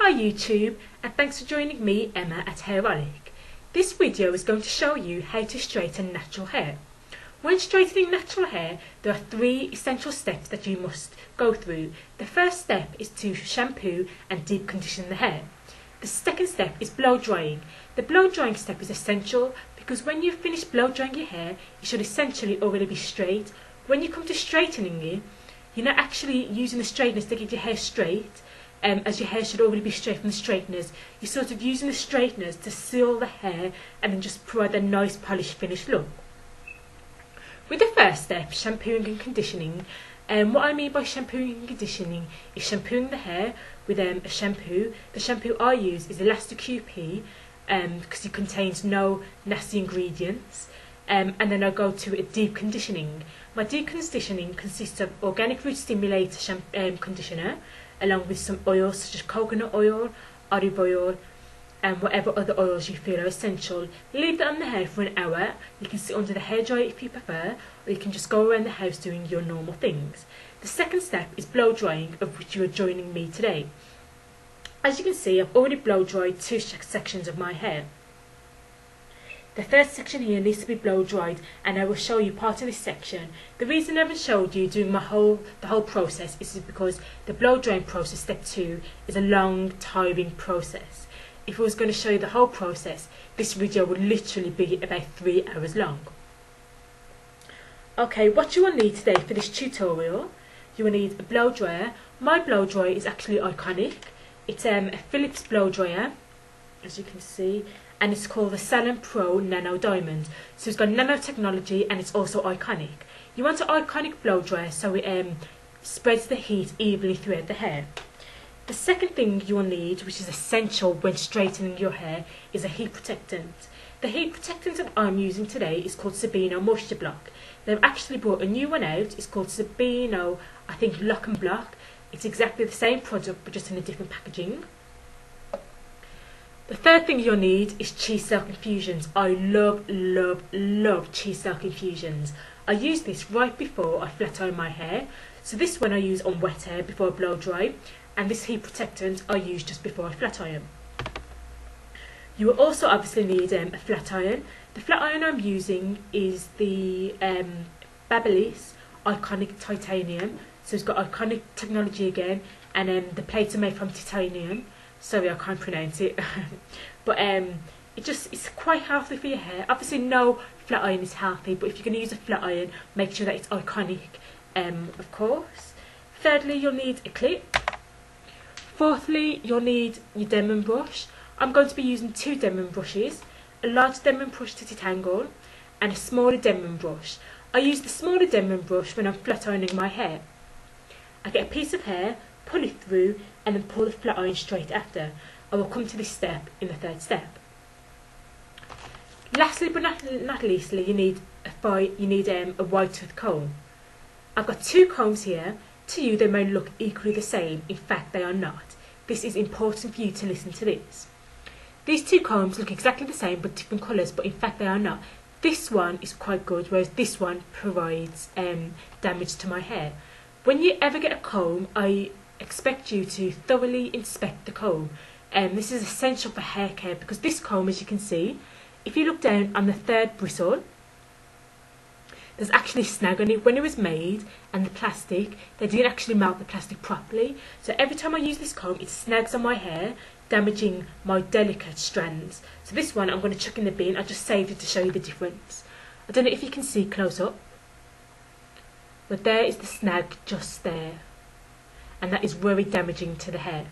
Hi YouTube, and thanks for joining me, Emma, at Hairolic. This video is going to show you how to straighten natural hair. When straightening natural hair, there are 3 essential steps that you must go through. The first step is to shampoo and deep condition the hair. The second step is blow drying. The blow drying step is essential because when you finish blow drying your hair, it should essentially already be straight. When you come to straightening it, you're not actually using the straighteners to get your hair straight, as your hair should already be straight from the straighteners. You're sort of using the straighteners to seal the hair and then just provide a nice polished finished look. With the first step, shampooing and conditioning, what I mean by shampooing and conditioning is shampooing the hair with a shampoo. The shampoo I use is Elastic QP because it contains no nasty ingredients. And then I go to a deep conditioning. My deep conditioning consists of organic root stimulator conditioner, along with some oils such as coconut oil, olive oil, and whatever other oils you feel are essential. Leave that on the hair for an hour. You can sit under the hairdryer if you prefer, or you can just go around the house doing your normal things. The second step is blow drying, of which you are joining me today. As you can see, I've already blow dried 2 sections of my hair. The first section here needs to be blow dried, and I will show you part of this section. The reason I haven't showed you doing the whole process is because the blow drying process, step 2, is a long, tiring process. If I was going to show you the whole process, this video would literally be about 3 hours long. Okay, what you will need today for this tutorial, you will need a blow dryer. My blow dryer is actually iconic. It's a Philips blow dryer, as you can see, and it's called the Salon Pro Nano Diamond. So it's got nanotechnology and it's also iconic. You want an iconic blow dryer so it spreads the heat evenly throughout the hair. The second thing you will need, which is essential when straightening your hair, is a heat protectant. The heat protectant that I'm using today is called Sabino Moisture Block. They've actually brought a new one out. It's called Sabino, I think, Lock and Block. It's exactly the same product but just in a different packaging. The third thing you'll need is cheese silk infusions. I love cheese silk infusions. I use this right before I flat iron my hair. So this one I use on wet hair before I blow dry, and this heat protectant I use just before I flat iron. You will also obviously need a flat iron. The flat iron I'm using is the Babyliss Iconic Titanium. So it's got iconic technology again, and the plates are made from titanium. Sorry, I can't pronounce it. But it's quite healthy for your hair. Obviously no flat iron is healthy, but if you're going to use a flat iron, make sure that it's iconic, of course. Thirdly, you'll need a clip. Fourthly, you'll need your Denman brush. I'm going to be using 2 Denman brushes, a large Denman brush to detangle and a smaller Denman brush. I use the smaller Denman brush when I'm flat ironing my hair. I get a piece of hair, pull it through, and then pull the flat iron straight after. I will come to this step in the third step. Lastly but not leastly, you need a wide tooth comb. I've got 2 combs here. To you they may look equally the same. In fact they are not. This is important for you to listen to this. These 2 combs look exactly the same but different colours, but in fact they are not. This one is quite good, whereas this one provides damage to my hair. When you ever get a comb, I expect you to thoroughly inspect the comb. This is essential for hair care because this comb, as you can see, if you look down on the 3rd bristle, there's actually snag on it. When it was made, and the plastic, they didn't actually melt the plastic properly. So every time I use this comb, it snags on my hair, damaging my delicate strands. So this one I'm going to chuck in the bin. I just saved it to show you the difference. I don't know if you can see close up, but there is the snag just there, and that is very damaging to the hair.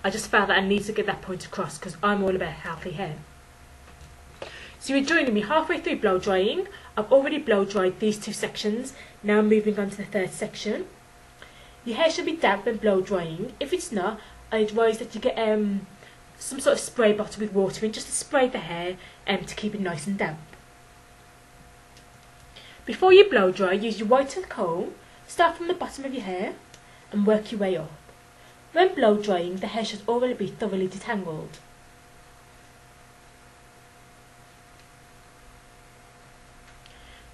I just felt that I need to get that point across because I'm all about healthy hair. So you're joining me halfway through blow drying. I've already blow dried these 2 sections. Now I'm moving on to the 3rd section. Your hair should be damp when blow drying. If it's not, I advise that you get some sort of spray bottle with water in, just to spray the hair to keep it nice and damp. Before you blow dry, use your white tooth comb. Start from the bottom of your hair and work your way up. When blow drying, the hair should already be thoroughly detangled.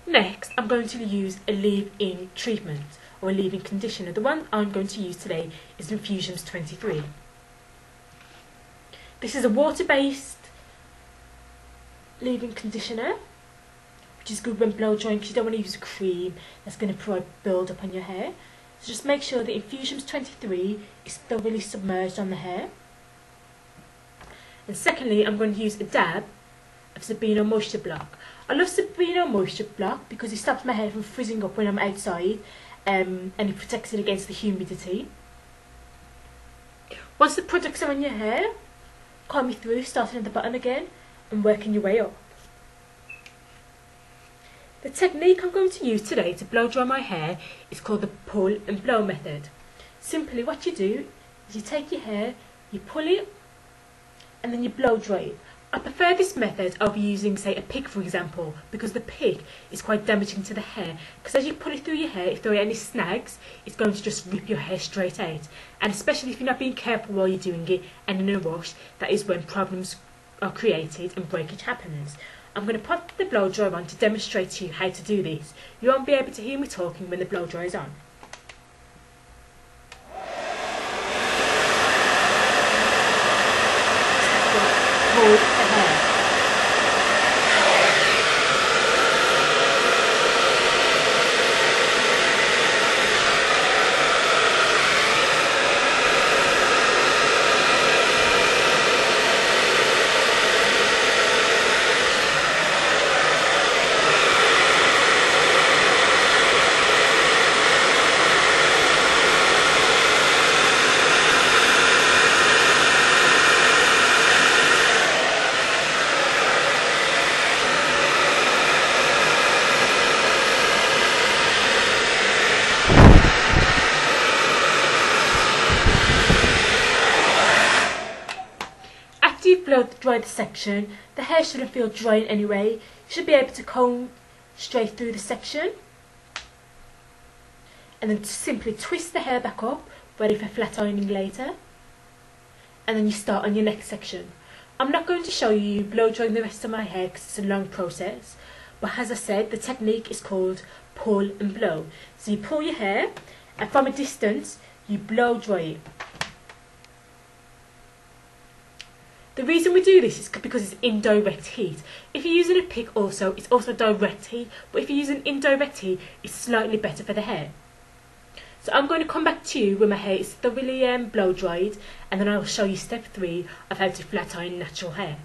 Next, I'm going to use a leave-in treatment or a leave-in conditioner. The one I'm going to use today is Infusions 23. This is a water-based leave-in conditioner, which is good when blow drying because you don't want to use a cream that's going to provide build-up on your hair. So just make sure that Infusions 23 is thoroughly submerged on the hair. And secondly, I'm going to use a dab of Sabino Moisture Block. I love Sabino Moisture Block because it stops my hair from frizzing up when I'm outside, and it protects it against the humidity. Once the products are on your hair, comb it through, starting at the bottom again and working your way up. The technique I'm going to use today to blow dry my hair is called the pull and blow method. Simply what you do is you take your hair, you pull it, and then you blow dry it. I prefer this method over using, say, a pick, for example, because the pick is quite damaging to the hair. Because as you pull it through your hair, if there are any snags, it's going to just rip your hair straight out. And especially if you're not being careful while you're doing it and in a rush, that is when problems are created and breakage happens. I'm going to put the blow dryer on to demonstrate to you how to do this. You won't be able to hear me talking when the blow dryer is on. Hold the hair. After you've blow dried the section, the hair shouldn't feel dry in any way. You should be able to comb straight through the section. And then simply twist the hair back up, ready for flat ironing later. And then you start on your next section. I'm not going to show you blow drying the rest of my hair because it's a long process. But as I said, the technique is called pull and blow. So you pull your hair, and from a distance, you blow dry it. The reason we do this is because it's indirect heat. If you're using a pick also, it's also direct heat, but if you're using indirect heat, it's slightly better for the hair. So I'm going to come back to you when my hair is thoroughly blow dried, and then I'll show you step 3 of how to flat iron natural hair.